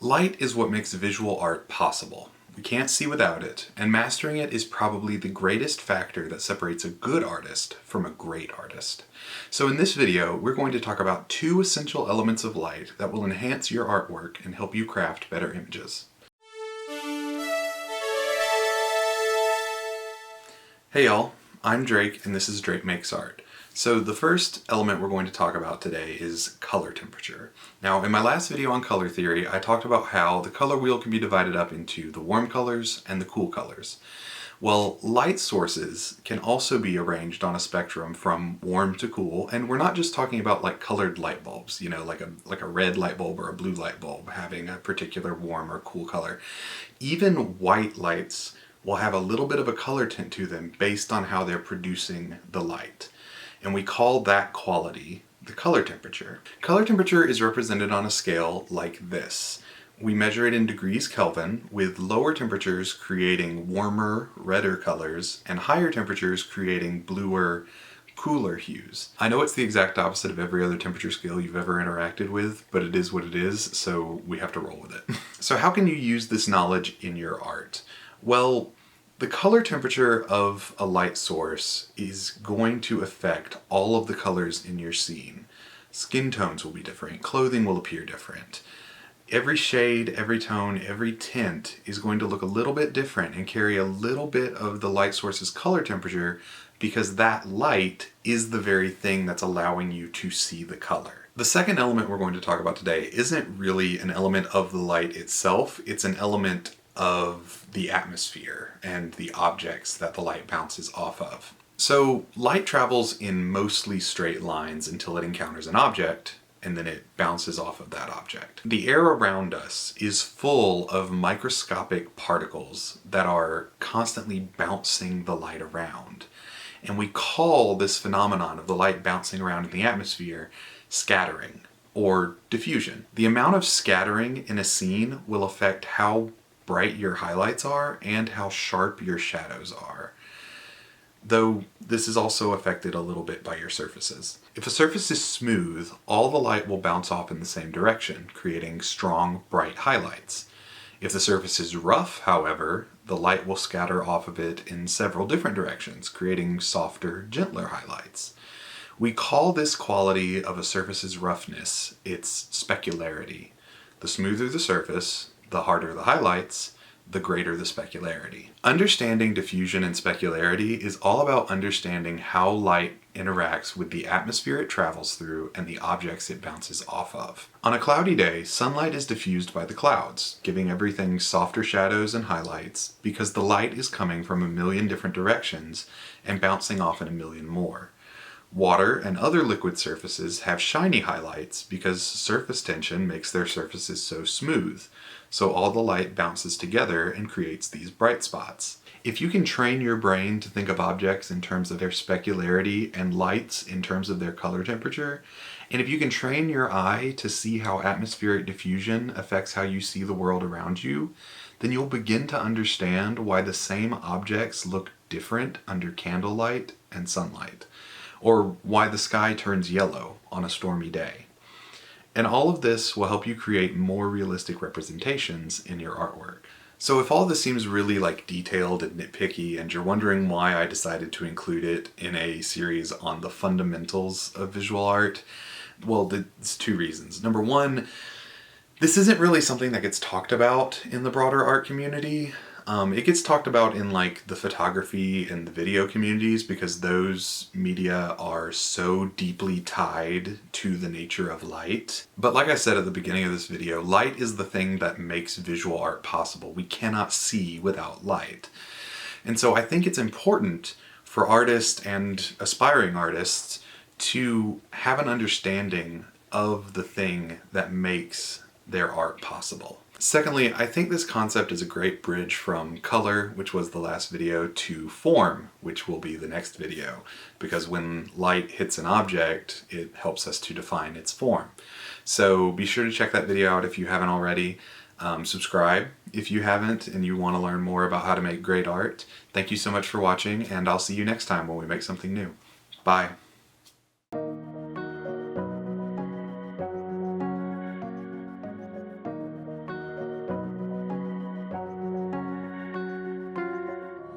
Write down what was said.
Light is what makes visual art possible. We can't see without it, and mastering it is probably the greatest factor that separates a good artist from a great artist. So in this video, we're going to talk about two essential elements of light that will enhance your artwork and help you craft better images. Hey y'all, I'm Drake and this is Drake Makes Art. So the first element we're going to talk about today is color temperature. Now in my last video on color theory, I talked about how the color wheel can be divided up into the warm colors and the cool colors. Well, light sources can also be arranged on a spectrum from warm to cool, and we're not just talking about like colored light bulbs, you know, like a red light bulb or a blue light bulb having a particular warm or cool color. Even white lights will have a little bit of a color tint to them based on how they're producing the light. And we call that quality the color temperature. Color temperature is represented on a scale like this. We measure it in degrees Kelvin, with lower temperatures creating warmer, redder colors, and higher temperatures creating bluer, cooler hues. I know it's the exact opposite of every other temperature scale you've ever interacted with, but it is what it is, so we have to roll with it. So how can you use this knowledge in your art? Well, the color temperature of a light source is going to affect all of the colors in your scene. Skin tones will be different, clothing will appear different. Every shade, every tone, every tint is going to look a little bit different and carry a little bit of the light source's color temperature because that light is the very thing that's allowing you to see the color. The second element we're going to talk about today isn't really an element of the light itself, it's an element of the atmosphere and the objects that the light bounces off of. So light travels in mostly straight lines until it encounters an object, and then it bounces off of that object. The air around us is full of microscopic particles that are constantly bouncing the light around. And we call this phenomenon of the light bouncing around in the atmosphere scattering or diffusion. The amount of scattering in a scene will affect how bright your highlights are and how sharp your shadows are. Though this is also affected a little bit by your surfaces. If a surface is smooth, all the light will bounce off in the same direction, creating strong, bright highlights. If the surface is rough, however, the light will scatter off of it in several different directions, creating softer, gentler highlights. We call this quality of a surface's roughness its specularity. The smoother the surface, the harder the highlights, the greater the specularity. Understanding diffusion and specularity is all about understanding how light interacts with the atmosphere it travels through and the objects it bounces off of. On a cloudy day, sunlight is diffused by the clouds, giving everything softer shadows and highlights because the light is coming from a million different directions and bouncing off in a million more. Water and other liquid surfaces have shiny highlights because surface tension makes their surfaces so smooth, so all the light bounces together and creates these bright spots. If you can train your brain to think of objects in terms of their specularity and lights in terms of their color temperature, and if you can train your eye to see how atmospheric diffusion affects how you see the world around you, then you'll begin to understand why the same objects look different under candlelight and sunlight, or why the sky turns yellow on a stormy day. And all of this will help you create more realistic representations in your artwork. So if all this seems really like detailed and nitpicky and you're wondering why I decided to include it in a series on the fundamentals of visual art, well, there's two reasons. Number one, this isn't really something that gets talked about in the broader art community. It gets talked about in like the photography and the video communities because those media are so deeply tied to the nature of light. But like I said at the beginning of this video, light is the thing that makes visual art possible. We cannot see without light. And so I think it's important for artists and aspiring artists to have an understanding of the thing that makes their art possible. Secondly, I think this concept is a great bridge from color, which was the last video, to form, which will be the next video, because when light hits an object, it helps us to define its form. So be sure to check that video out if you haven't already. Subscribe if you haven't and you want to learn more about how to make great art. Thank you so much for watching, and I'll see you next time when we make something new. Bye.